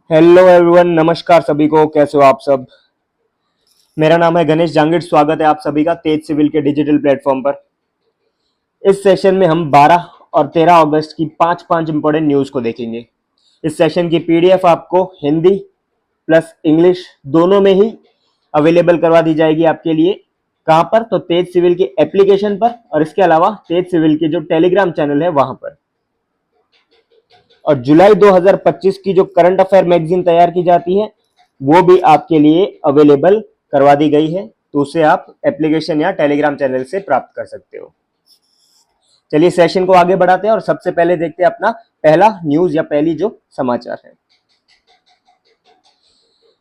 Hello everyone, नमस्कार सभी को। कैसे हो आप सब। मेरा नाम है गणेश जांगिड़। स्वागत है आप सभी का तेज सिविल के डिजिटल प्लेटफॉर्म पर। इस सेशन में हम 12 और 13 अगस्त की पांच पांच इंपॉर्टेंट न्यूज को देखेंगे। इस सेशन की पीडीएफ आपको हिंदी प्लस इंग्लिश दोनों में ही अवेलेबल करवा दी जाएगी आपके लिए। कहां पर? तो तेज सिविल के एप्लीकेशन पर, और इसके अलावा तेज सिविल के जो टेलीग्राम चैनल है वहां पर। और जुलाई 2025 की जो करंट अफेयर मैगजीन तैयार की जाती है वो भी आपके लिए अवेलेबल करवा दी गई है, तो उसे आप एप्लीकेशन या टेलीग्राम चैनल से प्राप्त कर सकते हो। चलिए सेशन को आगे बढ़ाते हैं और सबसे पहले देखते हैं अपना पहला न्यूज या पहली जो समाचार है।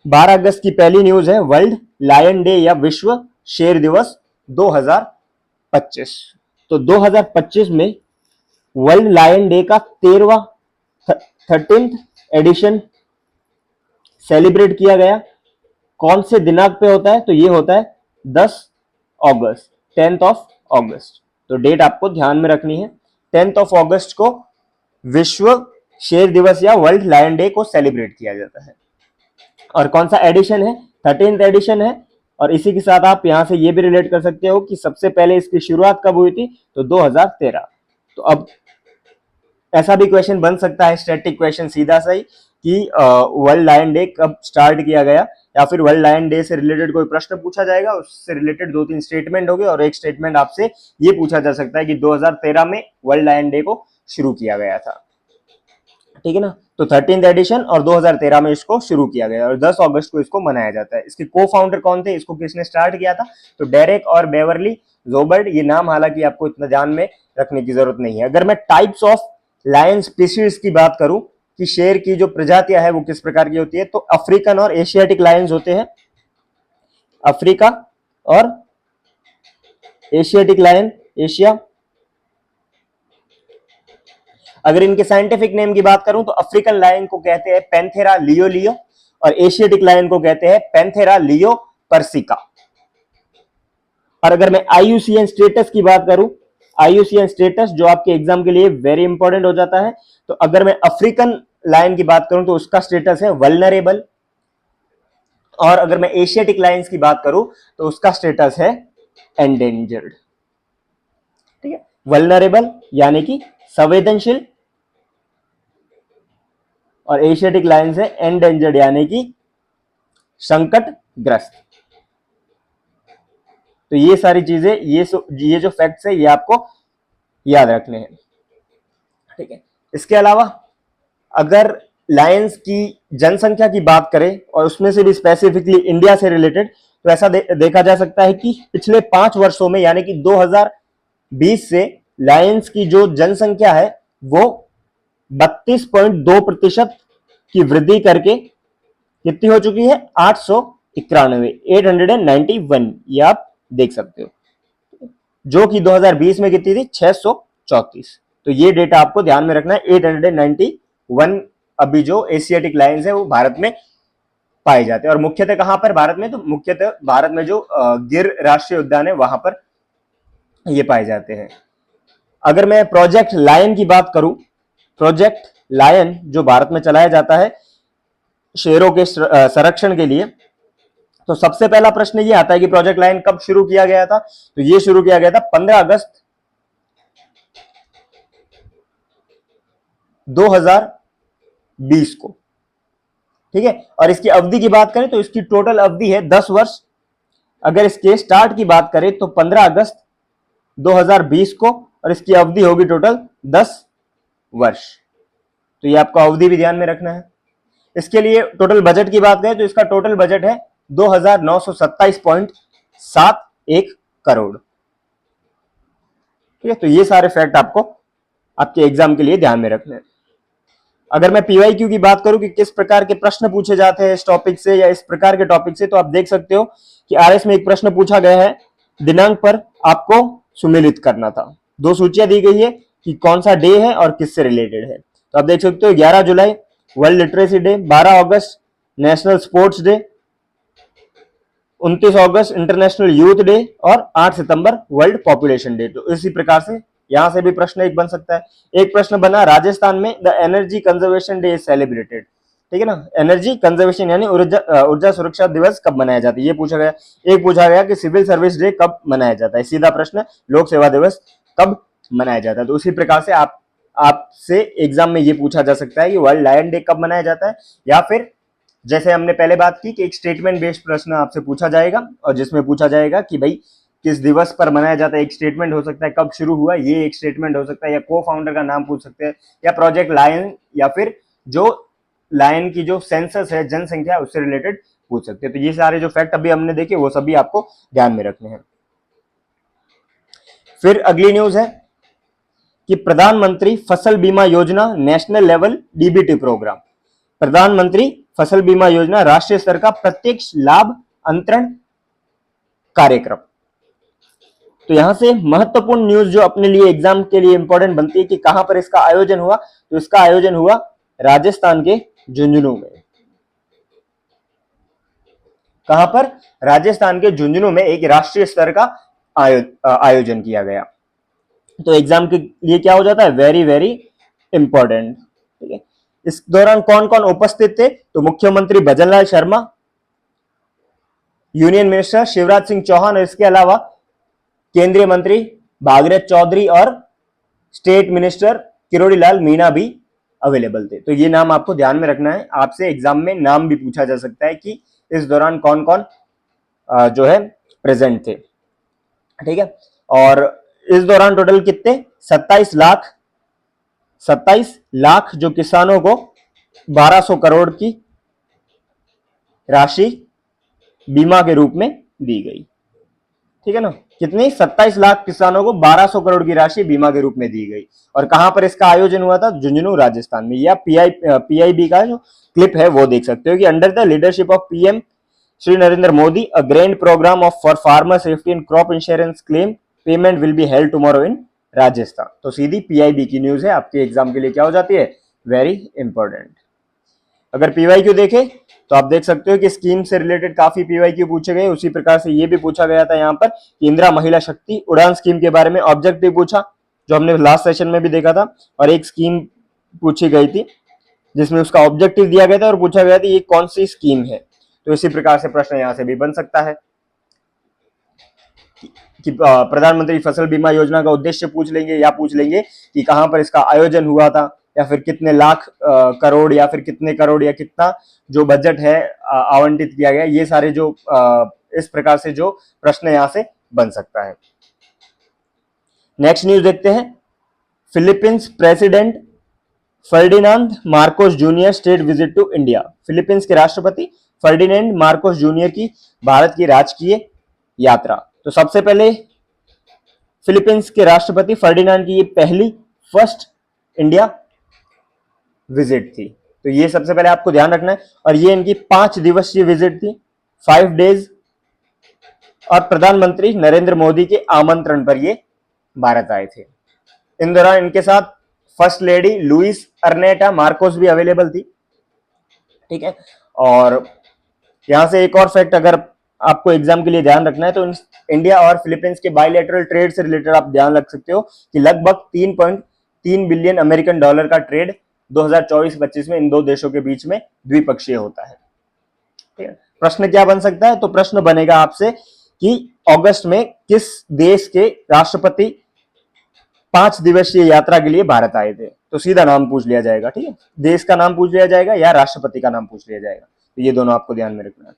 12 अगस्त की पहली न्यूज है वर्ल्ड लायन डे या विश्व शेर दिवस 2025। तो 2025 में वर्ल्ड लायन डे का 13th एडिशन सेलिब्रेट किया गया। कौन से दिनांक पे होता है? तो ये होता है 10 अगस्त, 10th ऑफ अगस्त। तो डेट आपको ध्यान में रखनी है। 10th ऑफ अगस्त को विश्व शेर दिवस या वर्ल्ड लायन डे को सेलिब्रेट किया जाता है। और कौन सा एडिशन है? 13th एडिशन है। और इसी के साथ आप यहां से ये भी रिलेट कर सकते हो कि सबसे पहले इसकी शुरुआत कब हुई थी? तो 2013। तो अब ऐसा भी क्वेश्चन बन सकता है, स्टैटिक क्वेश्चन सीधा सा ही, कि वर्ल्ड लायन डे कब स्टार्ट किया गया, या फिर वर्ल्ड लायन डे से रिलेटेड कोई प्रश्न पूछा जाएगा, उससे रिलेटेड 2-3 स्टेटमेंट होंगे और एक स्टेटमेंट आपसे ये पूछा जा सकता है कि 2013 में वर्ल्ड लायन डे को शुरू किया गया था। ठीक है ना। तो 13th एडिशन और 2013 में इसको शुरू किया गया और 10 अगस्त को इसको मनाया जाता है। इसके को फाउंडर कौन थे? इसको किसने स्टार्ट किया था? तो डेरेक और बेवरली जोबर्ट। ये नाम हालांकि आपको इतना ध्यान में रखने की जरूरत नहीं है। अगर मैं टाइप्स ऑफ लायन स्पीशीज की बात करूं कि शेर की जो प्रजातियां है वो किस प्रकार की होती है, तो अफ्रीकन और एशियाटिक लायंस होते हैं। अफ्रीका और एशियाटिक लायन, एशिया। अगर इनके साइंटिफिक नेम की बात करूं तो अफ्रीकन लायन को कहते हैं पैंथेरा लियो लियो और एशियाटिक लायन को कहते हैं पैंथेरा लियो पर्सिका। और अगर मैं आईयूसीएन स्टेटस की बात करूं, आईयूसीएन स्टेटस जो आपके एग्जाम के लिए वेरी इंपॉर्टेंट हो जाता है, तो अगर मैं अफ्रीकन लायन की बात करूं तो उसका स्टेटस है वल्नरेबल। और अगर मैं एशियाटिक लायंस की बात करूं तो उसका स्टेटस है एंडेंजर्ड। ठीक है। वल्नरेबल यानी कि संवेदनशील, और एशियाटिक लायंस है एंडेंजर्ड यानी कि संकटग्रस्त। तो ये सारी चीजें, ये जो फैक्ट्स है ये आपको याद रखने हैं। ठीक है। इसके अलावा अगर लायंस की जनसंख्या की बात करें और उसमें से भी स्पेसिफिकली इंडिया से रिलेटेड, तो ऐसा देखा जा सकता है कि पिछले 5 वर्षों में यानी कि 2020 से लायंस की जो जनसंख्या है वो 32.2% की वृद्धि करके कितनी हो चुकी है? 891, 891। ये आप देख सकते हो, जो कि 2020 में कितनी थी? 634। तो ये डेटा आपको ध्यान में रखना है। 891 अभी जो एशियाटिक लायंस है वो भारत में पाए जाते हैं। और मुख्यतः कहां पर भारत में? तो मुख्यतः भारत में जो गिर राष्ट्रीय उद्यान है वहां पर ये पाए जाते हैं। अगर मैं प्रोजेक्ट लायन की बात करूं, प्रोजेक्ट लायन जो भारत में चलाया जाता है शेरों के संरक्षण के लिए, तो सबसे पहला प्रश्न ये आता है कि प्रोजेक्ट लायन कब शुरू किया गया था? तो ये शुरू किया गया था 15 अगस्त 2020 को। ठीक है। और इसकी अवधि की बात करें तो इसकी टोटल अवधि है 10 वर्ष। अगर इसके स्टार्ट की बात करें तो 15 अगस्त 2020 को, और इसकी अवधि होगी टोटल 10 वर्ष। तो ये आपको अवधि भी ध्यान में रखना है। इसके लिए टोटल बजट की बात करें तो इसका टोटल बजट है 2927.71 करोड़। ठीक है। तो ये सारे फैक्ट आपको आपके एग्जाम के लिए ध्यान में रखने हैं। अगर मैं पीवाईक्यू की बात करूं कि किस प्रकार के प्रश्न पूछे जाते हैं इस टॉपिक से या इस प्रकार के टॉपिक से, तो आप देख सकते हो कि आरएस में एक प्रश्न पूछा गया है, दिनांक पर आपको सुमेलित करना था। 2 सूचियां दी गई है कि कौन सा डे है और किससे रिलेटेड है। तो आप देख सकते हो 11 जुलाई वर्ल्ड लिटरेसी डे, 12 अगस्त नेशनल स्पोर्ट्स डे, 29 अगस्त इंटरनेशनल यूथ डे और 8 सितंबर वर्ल्ड पॉपुलेशन डे। तो इसी प्रकार से यहां से भी प्रश्न एक बन सकता है। एक प्रश्न बना, राजस्थान में the energy conservation day is celebrated. ठीक है ना। एनर्जी कंजर्वेशन यानी ऊर्जा सुरक्षा दिवस कब मनाया जाता है, ये पूछा गया। एक पूछा गया कि सिविल सर्विस डे कब मनाया जाता है, सीधा प्रश्न, लोक सेवा दिवस कब मनाया जाता है। तो उसी प्रकार से आपसे एग्जाम में ये पूछा जा सकता है कि वर्ल्ड लायन डे कब मनाया जाता है, या फिर जैसे हमने पहले बात की कि एक स्टेटमेंट बेस्ड प्रश्न आपसे पूछा जाएगा और जिसमें पूछा जाएगा कि भाई किस दिवस पर मनाया जाता है। एक स्टेटमेंट हो सकता है कब शुरू हुआ, ये एक स्टेटमेंट हो सकता है, या को फाउंडर का नाम पूछ सकते हैं, या प्रोजेक्ट लायन, या फिर जो लायन की जो सेंसस है, जनसंख्या, उससे रिलेटेड पूछ सकते हैं। तो ये सारे जो फैक्ट अभी हमने देखे वो सभी आपको ध्यान में रखने हैं। फिर अगली न्यूज है कि प्रधानमंत्री फसल बीमा योजना नेशनल लेवल डीबीटी प्रोग्राम। प्रधानमंत्री फसल बीमा योजना राष्ट्रीय स्तर का प्रत्यक्ष लाभ अंतरण कार्यक्रम। तो यहां से महत्वपूर्ण न्यूज जो अपने लिए एग्जाम के लिए इंपॉर्टेंट बनती है कि कहां पर इसका आयोजन हुआ, तो इसका आयोजन हुआ राजस्थान के झुंझुनू में। कहां पर? राजस्थान के झुंझुनू में एक राष्ट्रीय स्तर का आयोजन किया गया। तो एग्जाम के लिए क्या हो जाता है, वेरी वेरी इंपॉर्टेंट। ठीक है। इस दौरान कौन कौन उपस्थित थे, तो मुख्यमंत्री भजनलाल शर्मा, यूनियन मिनिस्टर शिवराज सिंह चौहान, और इसके अलावा केंद्रीय मंत्री भागीरथ चौधरी और स्टेट मिनिस्टर किरोड़ी लाल मीणा भी अवेलेबल थे। तो ये नाम आपको ध्यान में रखना है, आपसे एग्जाम में नाम भी पूछा जा सकता है कि इस दौरान कौन कौन जो है प्रेजेंट थे। ठीक है। और इस दौरान टोटल कितने, 27 लाख जो किसानों को 1200 करोड़ की राशि बीमा के रूप में दी गई। ठीक है ना। कितनी, 27 लाख किसानों को 1200 करोड़ की राशि बीमा के रूप में दी गई। और कहां पर इसका आयोजन हुआ था, झुंझुनू राजस्थान में। या पीआईबी का जो क्लिप है वो देख सकते हो कि under the leadership of PM Shri Narendra Modi a grand program of for farmer safety and crop insurance claim payment will be held tomorrow in Rajasthan. तो सीधी पीआईबी की न्यूज है, आपके एग्जाम के लिए क्या हो जाती है, वेरी इंपॉर्टेंट। अगर पीवाईक्यू देखे तो आप देख सकते हो कि स्कीम से रिलेटेड काफी पीवाईक्यू पूछे गए। उसी प्रकार से ये भी पूछा गया था यहाँ पर इंदिरा महिला शक्ति उड़ान स्कीम के बारे में ऑब्जेक्टिव पूछा, जो हमने लास्ट सेशन में भी देखा था। और एक स्कीम पूछी गई थी जिसमें उसका ऑब्जेक्टिव दिया गया था और पूछा गया था ये कौन सी स्कीम है। तो इसी प्रकार से प्रश्न यहां से भी बन सकता है कि प्रधानमंत्री फसल बीमा योजना का उद्देश्य पूछ लेंगे, या पूछ लेंगे कि कहां पर इसका आयोजन हुआ था, या फिर कितने लाख करोड़, या फिर कितने करोड़, या कितना जो बजट है आवंटित किया गया। ये सारे जो इस प्रकार से जो प्रश्न यहां से बन सकता है। नेक्स्ट न्यूज देखते हैं। Philippines president Ferdinand Marcos junior state visit to India. Philippines के राष्ट्रपति फर्डिनेंड मार्कोस जूनियर की भारत की राजकीय यात्रा। तो सबसे पहले फिलीपींस के राष्ट्रपति फर्डिनांड की ये पहली फर्स्ट इंडिया विजिट थी। तो ये सबसे पहले आपको ध्यान रखना है। और ये इनकी 5 दिवसीय विजिट थी, 5 डेज। और प्रधानमंत्री नरेंद्र मोदी के आमंत्रण पर ये भारत आए थे। इन दौरान इनके साथ फर्स्ट लेडी लुइस अर्नेटा मार्कोस भी अवेलेबल थी। ठीक है। और यहां से एक और फैक्ट अगर आपको एग्जाम के लिए ध्यान रखना है तो इंडिया और फिलीपींस के बायलैटरल ट्रेड से रिलेटेड आप ध्यान रख सकते हो कि लगभग 3.3 बिलियन अमेरिकन डॉलर का ट्रेड 2024-25 में इन दो देशों के बीच में द्विपक्षीय होता है। ठीक है। प्रश्न क्या बन सकता है, तो प्रश्न बनेगा आपसे कि अगस्त में किस देश के राष्ट्रपति 5 दिवसीय यात्रा के लिए भारत आए थे। तो सीधा नाम पूछ लिया जाएगा। ठीक है। देश का नाम पूछ लिया जाएगा या राष्ट्रपति का नाम पूछ लिया जाएगा। तो ये दोनों आपको ध्यान में रखना है।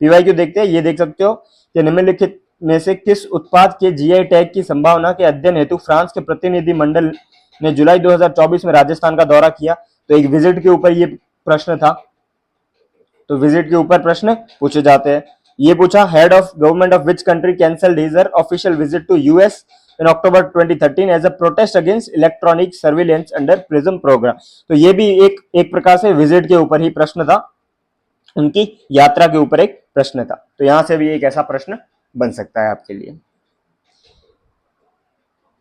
पीवाईक्यू देखते हैं। ये देख सकते हो कि निम्नलिखित में से किस उत्पाद के जीआई टैग की संभावना के अध्ययन हेतु फ्रांस के प्रतिनिधि मंडल ने जुलाई 2024 में राजस्थान का दौरा किया। तो एक विजिट के ऊपर ये प्रश्न था। तो विजिट के ऊपर प्रश्न पूछे जाते हैं। ये पूछा, head of government of which country cancelled his official visit to US in October 2013 as a protest against electronic surveillance under prism program. तो ये भी एक प्रकार से विजिट के ऊपर ही प्रश्न था, उनकी यात्रा के ऊपर एक प्रश्न था। तो यहां से भी एक ऐसा प्रश्न बन सकता है आपके लिए।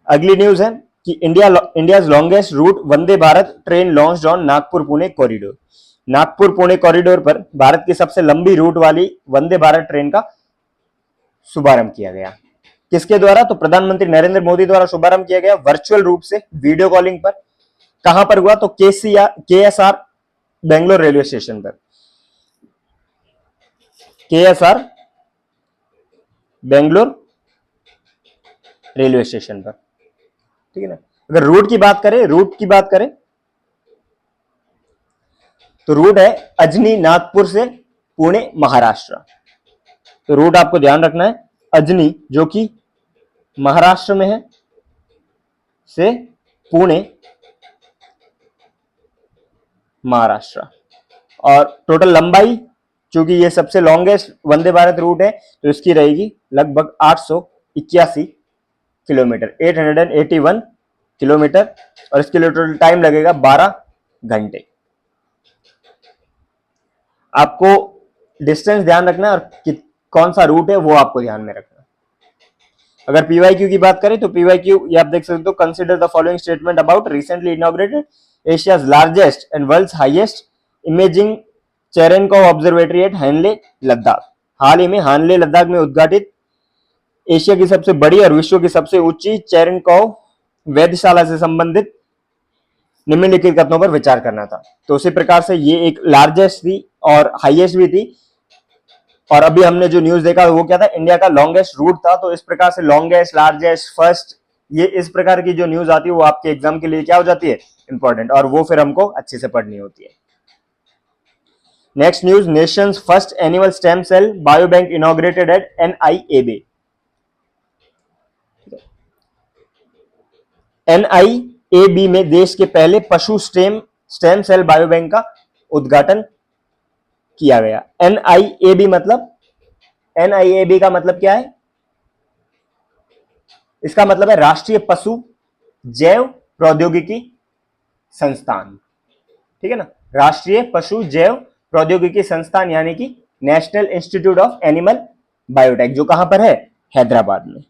अगली न्यूज है कि India's longest route Vande Bharat train launched on Nagpur Pune corridor. Nagpur Pune corridor पर भारत की सबसे लंबी रूट वाली वंदे भारत ट्रेन का शुभारंभ किया गया। किसके द्वारा, तो प्रधानमंत्री नरेंद्र मोदी द्वारा शुभारंभ किया गया वर्चुअल रूप से वीडियो कॉलिंग पर। कहां पर हुआ, तो केएसआर बेंगलोर रेलवे स्टेशन पर, KSR बेंगलोर रेलवे स्टेशन पर, ठीक है ना। अगर रूट की बात करें तो रूट है अजनी नागपुर से पुणे महाराष्ट्र। तो रूट आपको ध्यान रखना है, अजनी जो कि महाराष्ट्र में है से पुणे महाराष्ट्र। और टोटल लंबाई, चूंकि ये सबसे लॉन्गेस्ट वंदे भारत रूट है, तो इसकी रहेगी लगभग 881 किलोमीटर, 881 किलोमीटर। और इसके लिए टोटल टाइम लगेगा 12 घंटे। आपको डिस्टेंस ध्यान रखना है और कौन सा रूट है वो आपको ध्यान में रखना है। अगर पीवाईक्यू की बात करें तो पीवाईक्यू ये आप देख सकते हो, consider the following statement about recently inaugurated Asia's largest and world's highest imaging Cherenkov observatory at Hanle Ladakh. हाल ही में हानले लद्दाख में उद्घाटित एशिया की सबसे बड़ी और विश्व की सबसे ऊंची चेरेनकोव वेधशाला से संबंधित निम्नलिखित कथनों पर विचार करना था। तो उसी प्रकार से ये एक लार्जेस्ट थी और हाईएस्ट भी थी। और अभी हमने जो न्यूज देखा वो क्या था, इंडिया का लॉन्गेस्ट रूट था। तो इस प्रकार से लॉन्गेस्ट, लार्जेस्ट, फर्स्ट, ये इस प्रकार की जो न्यूज आती है वो आपके एग्जाम के लिए क्या हो जाती है, इंपॉर्टेंट, और वो फिर हमको अच्छे से पढ़नी होती है। Next news, nations first animal stem cell bio bank inaugurated at NIAB। NIAB में देश के पहले पशु स्टेम सेल बायो बैंक का उद्घाटन किया गया। NIAB मतलब, NIAB का मतलब क्या है, इसका मतलब है राष्ट्रीय पशु जैव प्रौद्योगिकी संस्थान, ठीक है ना। राष्ट्रीय पशु जैव प्रौद्योगिकी संस्थान यानी कि national institute of animal biotech, जो कहां पर है, हैदराबाद में।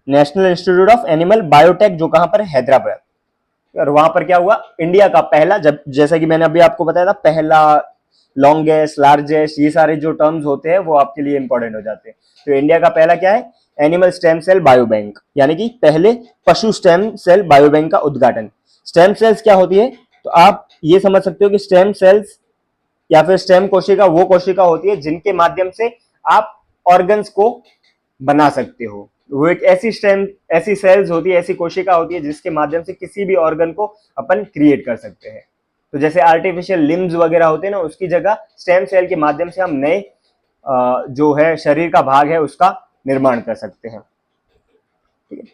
National institute of animal biotech जो कहां पर है, हैदराबाद। और वहां पर क्या हुआ, इंडिया का पहला, जब जैसा कि मैंने अभी आपको बताया था, पहला, लॉन्गेस्ट, लार्जेस्ट, ये सारे जो टर्म्स होते हैं वो आपके लिए इंपॉर्टेंट हो जाते हैं। तो इंडिया का पहला क्या है, animal stem cell bio bank, यानी कि पहले पशु स्टेम सेल बायो बैंक का उद्घाटन। स्टेम सेल्स क्या होती है, तो आप ये समझ सकते हो कि स्टेम सेल्स या फिर स्टेम कोशिका वो कोशिका होती है जिनके माध्यम से आप ऑर्गन्स को बना सकते हो। वो एक ऐसी सेल्स होती है, ऐसी कोशिका होती है जिसके माध्यम से किसी भी ऑर्गन को अपन क्रिएट कर सकते हैं। तो जैसे आर्टिफिशियल लिम्स वगैरह होते हैं ना, उसकी जगह स्टेम सेल के माध्यम से हम नए जो है शरीर का भाग है उसका निर्माण कर सकते हैं, ठीक है।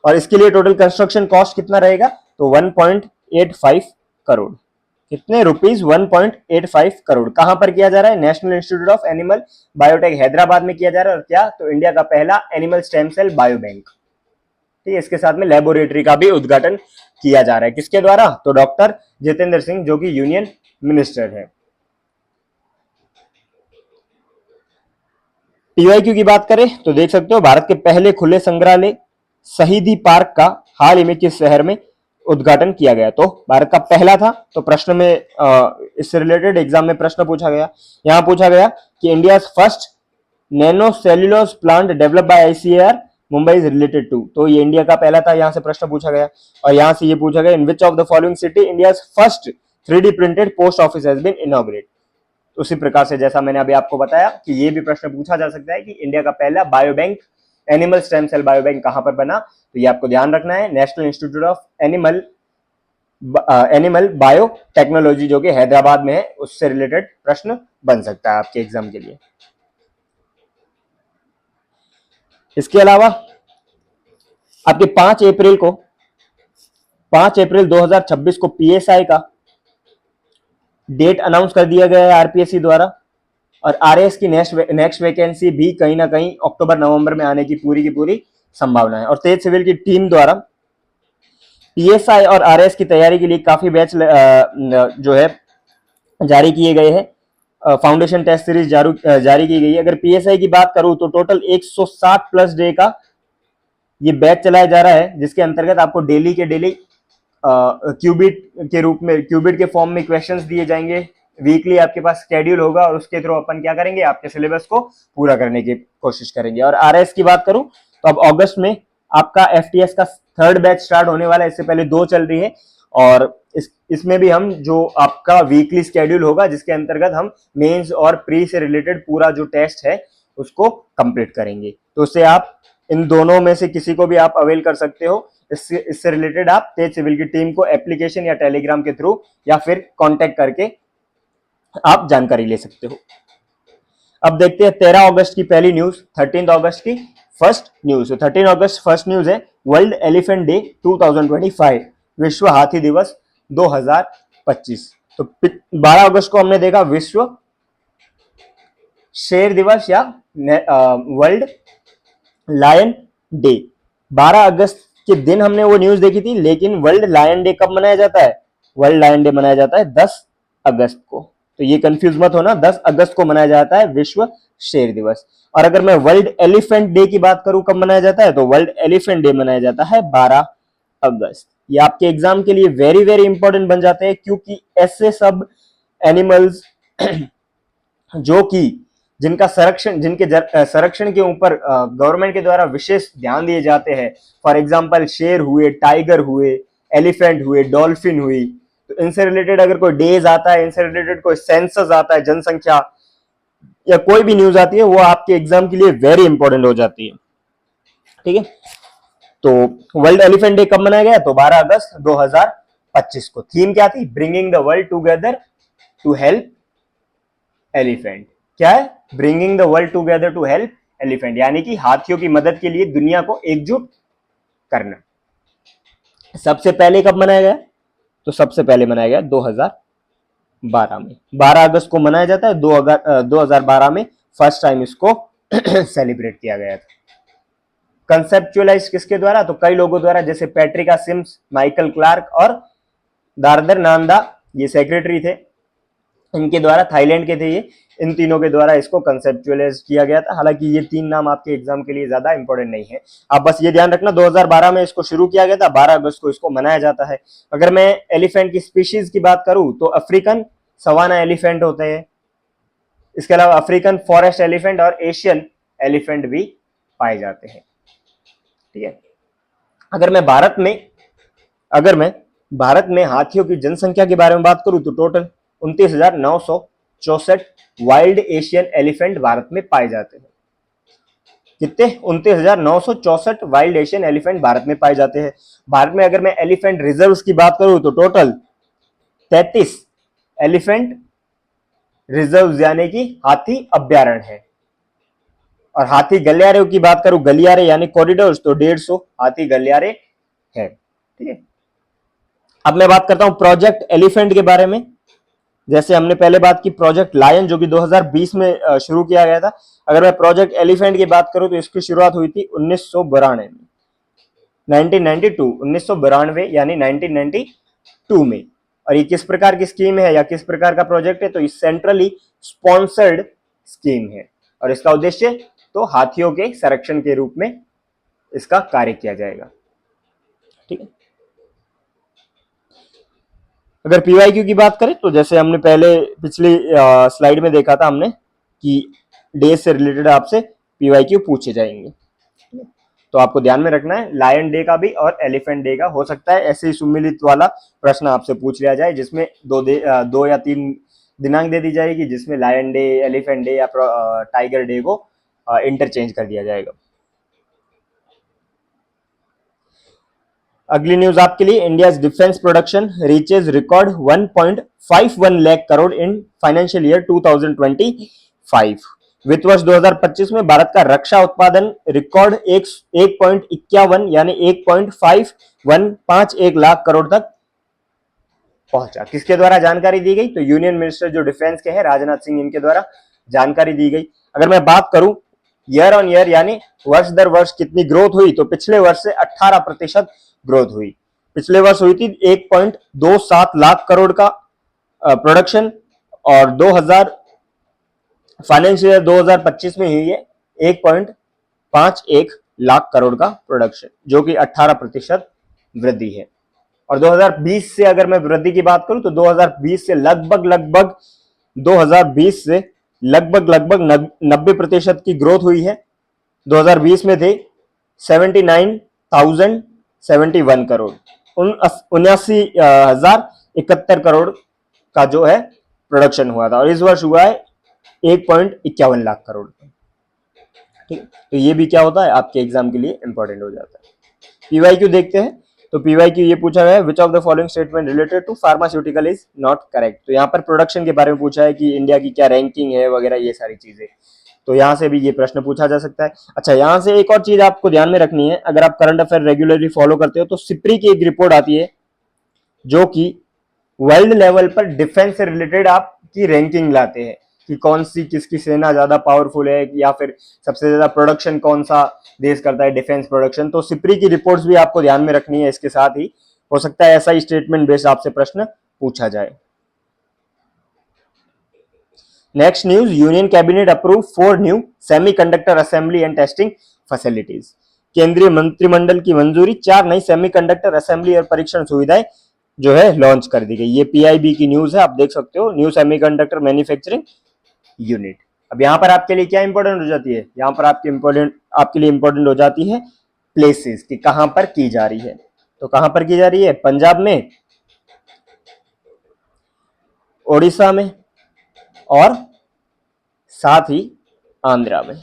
और इसके लिए टोटल कंस्ट्रक्शन कॉस्ट कितना रहेगा, तो 1.85 करोड़। कितने रुपीस, 1.85 करोड़। कहां पर किया जा रहा है, national institute of animal biotech Hyderabad में किया जा रहा है। और क्या, तो इंडिया का पहला animal stem cell bio bank, ठीक है। इसके साथ में लेबोरेटरी का भी उद्घाटन किया जा रहा है, किसके द्वारा, तो डॉक्टर जितेंद्र सिंह जो कि यूनियन मिनिस्टर है। पीवाईक्यू की बात करें तो देख सकते हो, भारत के पहले खुले संग्रहालय शहीदी पार्क का हाल ही में किस शहर में उद्घाटन किया गया, तो भारत का पहला था। तो प्रश्न में इससे रिलेटेड एग्जाम में प्रश्न पूछा गया, यहां पूछा गया कि India first nano cellulose plant develop by ICAR Mumbai is related to, तो ये इंडिया का पहला था, यहां से प्रश्न पूछा गया। और यहां से ये पूछा गया, in which of the following city India first 3D printed post office has been inaugurate. उसी प्रकार से जैसा मैंने अभी आपको बताया कि ये भी प्रश्न पूछा जा सकता है कि इंडिया का पहला bio bank, animal stem cell bio bank कहां पर बना, तो ये आपको ध्यान रखना है, national institute of animal bio technology जो कि हैदराबाद में है, उससे रिलेटेड प्रश्न बन सकता है आपके एग्जाम के लिए। इसके अलावा आपके 5 अप्रैल 2026 को PSI का डेट अनाउंस कर दिया गया है RPSC द्वारा। और RAS की नेक्स्ट वैकेंसी भी कहीं ना कहीं अक्टूबर-नवंबर में आने की पूरी संभावना है। और तेज सिविल की टीम द्वारा PSI और RAS की तैयारी के लिए काफी बैच जो है जारी किए गए हैं, फाउंडेशन टेस्ट सीरीज जारी की गई है। अगर PSI की बात करूं तो टोटल 160 प्लस डे का ये बैच चलाया जा रहा है, जिसके अंतर्गत आपको डेली के डेली क्यूबिट के रूप में, क्यूबिट के फॉर्म में क्वेश्चंस दिए जाएंगे। वीकली आपके पास शेड्यूल होगा और उसके थ्रू अपन क्या करेंगे, आपके सिलेबस को पूरा करने की कोशिश करेंगे। और RS की बात करूं तो अब अगस्त में आपका FTS का थर्ड बैच स्टार्ट होने वाला है, इससे पहले 2 चल रही है और इसमें भी हम जो आपका वीकली शेड्यूल होगा जिसके अंतर्गत हम मेंस और प्री से रिलेटेड पूरा जो टेस्ट है उसको कंप्लीट करेंगे। तो उससे आप इन दोनों में से किसी को भी आप अवेल कर सकते हो। इससे रिलेटेड आप तेज सिविल की टीम को एप्लीकेशन या टेलीग्राम के थ्रू या फिर कांटेक्ट करके आप जानकारी ले सकते हो। अब देखते हैं 13 अगस्त की पहली न्यूज, 13 अगस्त की फर्स्ट न्यूज। 13 अगस्त फर्स्ट न्यूज है वर्ल्ड एलिफेंट डे 2025, विश्व हाथी दिवस 2025। तो 12 अगस्त को हमने देखा विश्व शेर दिवस या वर्ल्ड लायन डे। 12 अगस्त के दिन हमने वो न्यूज देखी थी, लेकिन वर्ल्ड लायन डे कब मनाया जाता है? वर्ल्ड लायन डे मनाया जाता है 10 अगस्त को। तो ये कंफ्यूज मत होना, 10 अगस्त को मनाया जाता है विश्व शेर दिवस। और अगर मैं वर्ल्ड एलिफेंट डे की बात करूं कब मनाया जाता है, तो वर्ल्ड एलिफेंट डे मनाया जाता है 12 अगस्त। ये आपके एग्जाम के लिए वेरी वेरी इंपॉर्टेंट बन जाते हैं, क्योंकि ऐसे सब एनिमल्स जो कि जिनका संरक्षण, जिनके संरक्षण के ऊपर गवर्नमेंट के द्वारा विशेष ध्यान दिए जाते हैं, फॉर एग्जांपल शेर हुए, टाइगर हुए, एलिफेंट हुए, डॉल्फिन हुई, तो इनसे रिलेटेड अगर कोई डेज आता है, इनसे रिलेटेड कोई सेंसस आता है, जनसंख्या या कोई भी न्यूज आती है, वो आपके एग्जाम के लिए वेरी इंपॉर्टेंट हो जाती है। ठीक है, तो वर्ल्ड एलिफेंट डे कब मनाया गया? तो 12 अगस्त 2025 को। थीम क्या थी? Bringing the world together to help elephant. क्या है? Bringing the world together to help elephant, यानी कि हाथियों की मदद के लिए दुनिया को एकजुट करना। सबसे पहले कब मनाया गया? तो सबसे पहले मनाया गया 2012 में। 12 अगस्त को मनाया जाता है, 2012 में फर्स्ट टाइम इसको सेलिब्रेट किया गया था। कंसेप्चुअलाइज किसके द्वारा? तो कई लोगों द्वारा, जैसे पैट्रिका सिम्स, माइकल क्लार्क और दादर नांदा, ये सेक्रेटरी थे, इनके द्वारा, थाईलैंड के थे ये, इन तीनों के द्वारा इसको कंसेप्चुअलाइज किया गया था। हालांकि ये 3 नाम आपके एग्जाम के लिए ज्यादा इंपॉर्टेंट नहीं है, आप बस ये ध्यान रखना 2012 में इसको शुरू किया गया था, 12 अगस्त को इसको मनाया जाता है। अगर मैं एलिफेंट की स्पीशीज की बात करूं तो अफ्रीकन सवाना एलिफेंट होते हैं, इसके अलावा अफ्रीकन फॉरेस्ट एलिफेंट और एशियन एलिफेंट भी पाए जाते हैं। ठीक है, अगर मैं भारत में हाथियों की जनसंख्या के बारे में बात करूं तो total 29,964 wild Asian elephant Bharat में पाए जाते हैं। कितने? 29,964 वाइल्ड एशियन एलिफेंट भारत में पाए जाते हैं। भारत में अगर मैं एलिफेंट रिजर्व्स की बात करूं तो टोटल 33 एलिफेंट रिजर्व्स यानी कि हाथी अभ्यारण्य है। और हाथी गलियारे की बात करूं, गलियारे यानी कॉरिडोर्स, तो 150 हाथी गलियारे है। ठीक है, अब मैं बात करता हूं प्रोजेक्ट एलिफेंट के बारे में। जैसे हमने पहले बात की प्रोजेक्ट लायन, जो कि 2020 में शुरू किया गया था। अगर मैं प्रोजेक्ट एलिफेंट की बात करूं तो इसकी शुरुआत हुई थी 1992 में, 1992 यानी 1992 में। और ये किस प्रकार की स्कीम है या किस प्रकार का प्रोजेक्ट है? तो ये सेंट्रली स्पॉन्सर्ड स्कीम है और इसका उद्देश्य तो हाथियों के संरक्षण के रूप में इसका कार्य किया जाएगा। ठीक है, अगर पीवाईक्यू की बात करें तो जैसे हमने पहले पिछली स्लाइड में देखा था हमने कि डे से रिलेटेड आपसे पीवाईक्यू पूछे जाएंगे, तो आपको ध्यान में रखना है लायन डे का भी और एलिफेंट डे का। हो सकता है ऐसे ही सम्मिलित वाला प्रश्न आपसे पूछ लिया जाए जिसमें 2 या 3 दिनांक दे दी जाएगी, जिसमें लायन डे, एलिफेंट डे या टाइगर डे को इंटरचेंज कर दिया जाएगा। अगली न्यूज आपके लिए, India defence production reaches record 1.51 lakh crore in financial year 2025। वित्त वर्ष 2025 में भारत का रक्षा उत्पादन रिकॉर्ड 1.51 यानी 1.5151 लाख करोड़ तक पहुंचा। किसके द्वारा जानकारी दी गई? तो यूनियन मिनिस्टर जो डिफेंस के हैं, राजनाथ सिंह, इनके द्वारा जानकारी दी गई। अगर मैं बात करूं ईयर ऑन ईयर यानी वर्ष दर वर्ष कितनी ग्रोथ हुई, तो पिछले वर्ष से 18% ग्रोथ हुई। पिछले वर्ष हुई थी 1.27 लाख करोड़ का प्रोडक्शन और फाइनेंशियल 2025 में हुई है 1.51 लाख करोड़ का प्रोडक्शन, जो कि 18% वृद्धि है। और 2020 से अगर मैं वृद्धि की बात करूं तो 2020 से लगभग 90% की ग्रोथ हुई है। 2020 में थे 79,000 71 करोड़, 79,071 का जो है प्रोडक्शन हुआ था, और इस वर्ष हुआ है 1.51 लाख करोड़। ठीक, तो ये भी क्या होता है आपके एग्जाम के लिए इंपॉर्टेंट हो जाता है। पीवाईक्यू देखते हैं, तो पीवाईक्यू ये पूछा गया है which of the following statement related to pharmaceutical is not correct. तो यहाँ पर प्रोडक्शन के बारे में पूछा है कि इंडिया की क्या रैंकिंग है वगैरह, ये सारी चीजें, तो यहाँ से भी ये प्रश्न पूछा जा सकता है। अच्छा, यहाँ से एक और चीज आपको ध्यान में रखनी है, अगर आप करंट अफेयर रेगुलरली फॉलो करते हो तो सिप्री की एक रिपोर्ट आती है जो कि वर्ल्ड लेवल पर डिफेंस से रिलेटेड आपकी रैंकिंग लाते हैं कि कौन सी किसकी सेना ज्यादा पावरफुल है, या फिर सबसे ज्यादा प्रोडक्शन कौन सा देश करता है डिफेंस प्रोडक्शन। तो सिप्री की रिपोर्ट्स भी आपको ध्यान में रखनी है। इसके साथ ही हो सकता है ऐसा ही स्टेटमेंट बेस्ड आपसे प्रश्न पूछा जाए। Next news, union cabinet approve 4 new semiconductor assembly and testing facilities. केंद्रीय मंत्रिमंडल की मंजूरी 4 नई सेमीकंडक्टर असेंबली और परीक्षण सुविधाएं जो है लॉन्च कर दी गई। ये पीआईबी की न्यूज है, आप देख सकते हो, न्यू सेमीकंडक्टर मैन्युफैक्चरिंग यूनिट। अब यहां पर आपके लिए क्या इंपॉर्टेंट हो जाती है, यहां पर आपके लिए इंपॉर्टेंट हो जाती है प्लेसेस कि कहां पर की जा रही है। तो कहां पर की जा रही है, पंजाब में, ओडिशा में, और साथ ही आंध्रा में।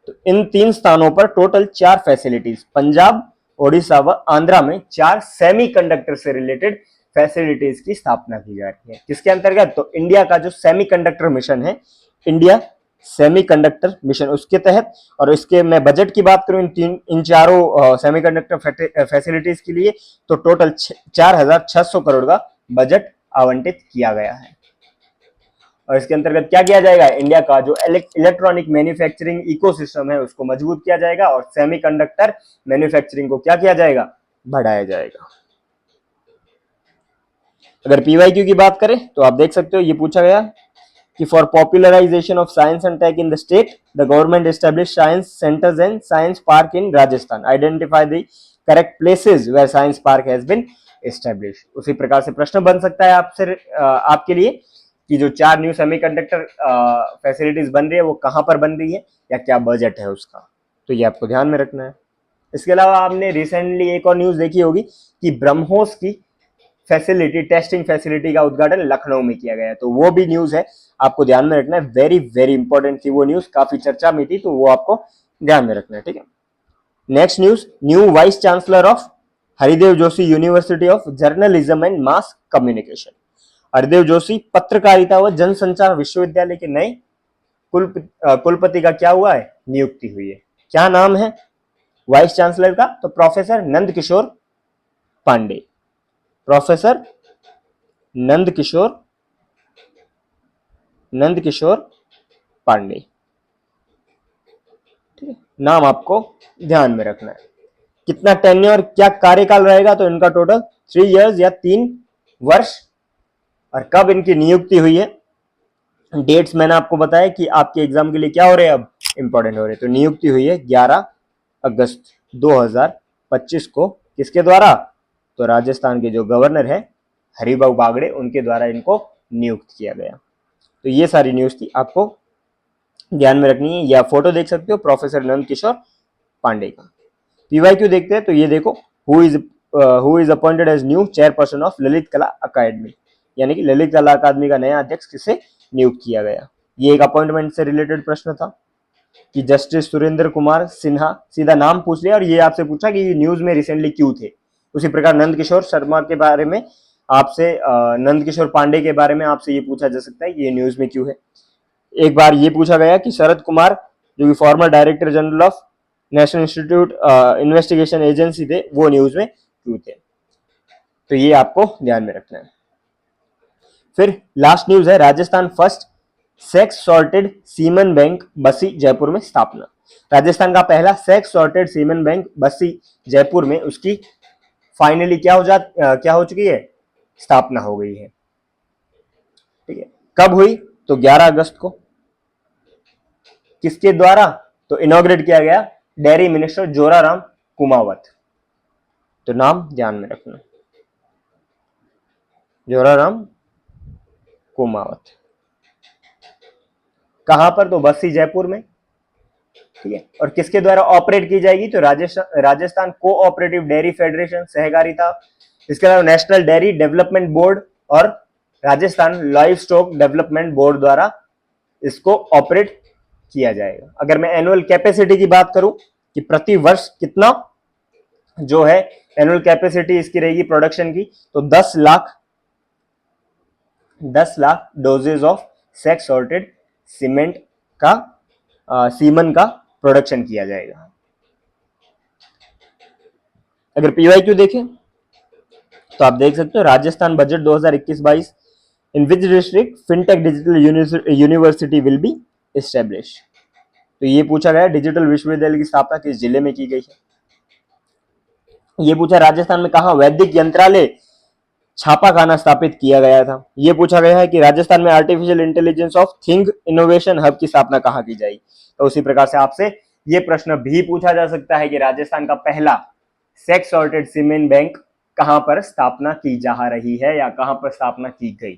तो इन 3 स्थानों पर टोटल 4 फैसिलिटीज, पंजाब, ओडिशा व आंध्रा में 4 सेमीकंडक्टर से रिलेटेड फैसिलिटीज की स्थापना की जा रही है। किसके अंतर्गत, तो इंडिया का जो सेमीकंडक्टर मिशन है, इंडिया सेमीकंडक्टर मिशन, उसके तहत। और इसके मैं बजट की बात करूं इन चारों सेमीकंडक्टर फैसिलिटीज के लिए, तो टोटल 4,600 करोड़ का बजट आवंटित किया गया है। और इसके अंतर्गत क्या किया जाएगा, इंडिया का जो इलेक्ट्रॉनिक मैन्युफैक्चरिंग इकोसिस्टम है उसको मजबूत किया जाएगा, और सेमीकंडक्टर मैन्युफैक्चरिंग को क्या किया जाएगा, बढ़ाया जाएगा। अगर पीवाईक्यू की बात करें तो आप देख सकते हो, ये पूछा गया कि for popularisation of science and tech in the state the government establish science centres and science park in Rajasthan, identify the correct places where science park has been establish. उसी प्रकार से प्रश्न बन सकता है आपसे आपके लिए कि जो 4 न्यू सेमीकंडक्टर फैसिलिटीज बन रही है वो कहां पर बन रही है या क्या बजट है उसका, तो ये आपको ध्यान में रखना है। इसके अलावा आपने रिसेंटली एक और न्यूज देखी होगी कि ब्रह्मोस की फैसिलिटी, टेस्टिंग फैसिलिटी का उद्घाटन लखनऊ में किया गया है, तो वो भी न्यूज है, आपको ध्यान में रखना है। वेरी वेरी इंपॉर्टेंट थी वो न्यूज, काफी चर्चा में थी, तो वो आपको ध्यान में रखना है। ठीक है, next news, new vice chancellor of Haridev Joshi university of journalism and mass communication. Haridev Joshi पत्रकारिता व जनसंचार विश्वविद्यालय के नए कुलपति का क्या हुआ है, नियुक्ति हुई है। क्या नाम है वाइस चांसलर का, तो प्रोफेसर नंदकिशोर पांडे, प्रोफेसर नंदकिशोर पांडे। ठीक है, नाम आपको ध्यान में रखना है। कितना टेन्योर, क्या कार्यकाल रहेगा, तो इनका टोटल 3 इयर्स या 3 वर्ष। और कब इनकी नियुक्ति हुई है, डेट्स मैंने आपको बताया कि आपके एग्जाम के लिए क्या हो रहे हैं, अब इंपॉर्टेंट हो रहे हैं। तो नियुक्ति हुई है 11 अगस्त 2025 को, किसके द्वारा, तो राजस्थान के जो गवर्नर है हरिभाऊ बागड़े, उनके द्वारा इनको नियुक्त किया गया। तो ये सारी न्यूज थी, आपको ध्यान में रखनी है। या फोटो देख सकते हो प्रोफेसर नंदकिशोर पांडे का। पीवाईक्यू देखते हैं, तो ये देखो, who is appointed as new chairperson of Lalit Kala Akademi, यानी कि ललित कला अकादमी का नया अध्यक्ष किसे नियुक्त किया गया। ये एक अपॉइंटमेंट से रिलेटेड प्रश्न था कि जस्टिस सुरेंद्र कुमार सिन्हा, सीधा नाम पूछ लिया, और ये आपसे पूछा कि ये न्यूज में रिसेंटली क्यों थे। उसी प्रकार नंदकिशोर शर्मा के बारे में आपसे, नंदकिशोर पांडे के बारे में आपसे ये पूछा जा सकता है कि ये न्यूज में क्यों है। एक बार ये पूछा गया कि शरद कुमार जो कि farmer director general of national institute investigation agency थे, वो न्यूज में क्यों थे। तो ये आपको ध्यान में रखना है। फिर लास्ट न्यूज है, राजस्थान फर्स्ट सेक्स सॉर्टेड सीमेन बैंक बसी जयपुर में स्थापना। राजस्थान का पहला सेक्स सॉर्टेड सीमेन बैंक बसी जयपुर में, उसकी फाइनली क्या हो चुकी है, स्थापना हो गई है। ठीक है, कब हुई, तो 11 अगस्त को। किसके द्वारा, तो इनॉग्रेट किया गया डेयरी मिनिस्टर जोराराम कुमावत। तो नाम ध्यान में रखना, जोराराम कुमावत। कहां पर, तो बस्सी जयपुर में। ठीक है। और किसके द्वारा ऑपरेट की जाएगी, तो राजस्थान कोऑपरेटिव डेयरी फेडरेशन सहकारिता, इसके अलावा नेशनल डेयरी डेवलपमेंट बोर्ड और Rajasthan live stock development board द्वारा इसको ऑपरेट किया जाएगा। अगर मैं एनुअल कैपेसिटी की बात करूं कि प्रति वर्ष कितना जो है एनुअल कैपेसिटी इसकी रहेगी प्रोडक्शन की, तो 10 lakh doses of sex sorted cement का सीमन का प्रोडक्शन किया जाएगा। अगर पीवाईक्यू देखें तो आप देख सकते हो Rajasthan budget 2021-22 in which district fintech digital university will be establish. तो ये पूछा गया डिजिटल विश्वविद्यालय की स्थापना किस जिले में की गई है। ये पूछा राजस्थान में कहा वैदिक यंत्रालय छापाखाना स्थापित किया गया था। ये पूछा गया है कि राजस्थान में artificial intelligence of thing innovation hub की स्थापना कहाँ की जाएगी। तो उसी प्रकार से आपसे ये प्रश्न भी पूछा जा सकता है कि राजस्थान का पहला सेक्स सॉर्टेड सीमेंट बैंक कहां पर स्थापना की जा रही है या कहां पर स्थापना की गई।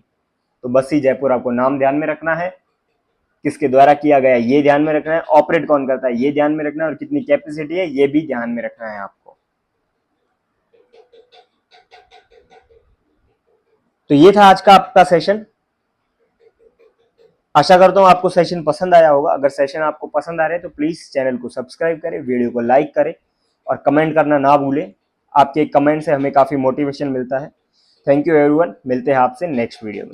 तो बस्सी जयपुर आपको नाम ध्यान में रखना है, किसके द्वारा किया गया ये ध्यान में रखना है, ऑपरेट कौन करता है ये ध्यान में रखना है, और कितनी कैपेसिटी है ये भी ध्यान में रखना है आपको। तो ये था आज का आपका सेशन। आशा करता हूं आपको सेशन पसंद आया होगा। अगर सेशन आपको पसंद आ रहे तो प्लीज चैनल को सब्सक्राइब करें, वीडियो को लाइक करें और कमेंट करना ना भूलें। आपके कमेंट से हमें काफी मोटिवेशन मिलता है। थैंक यू एवरीवन, मिलते हैं आपसे नेक्स्ट वीडियो में।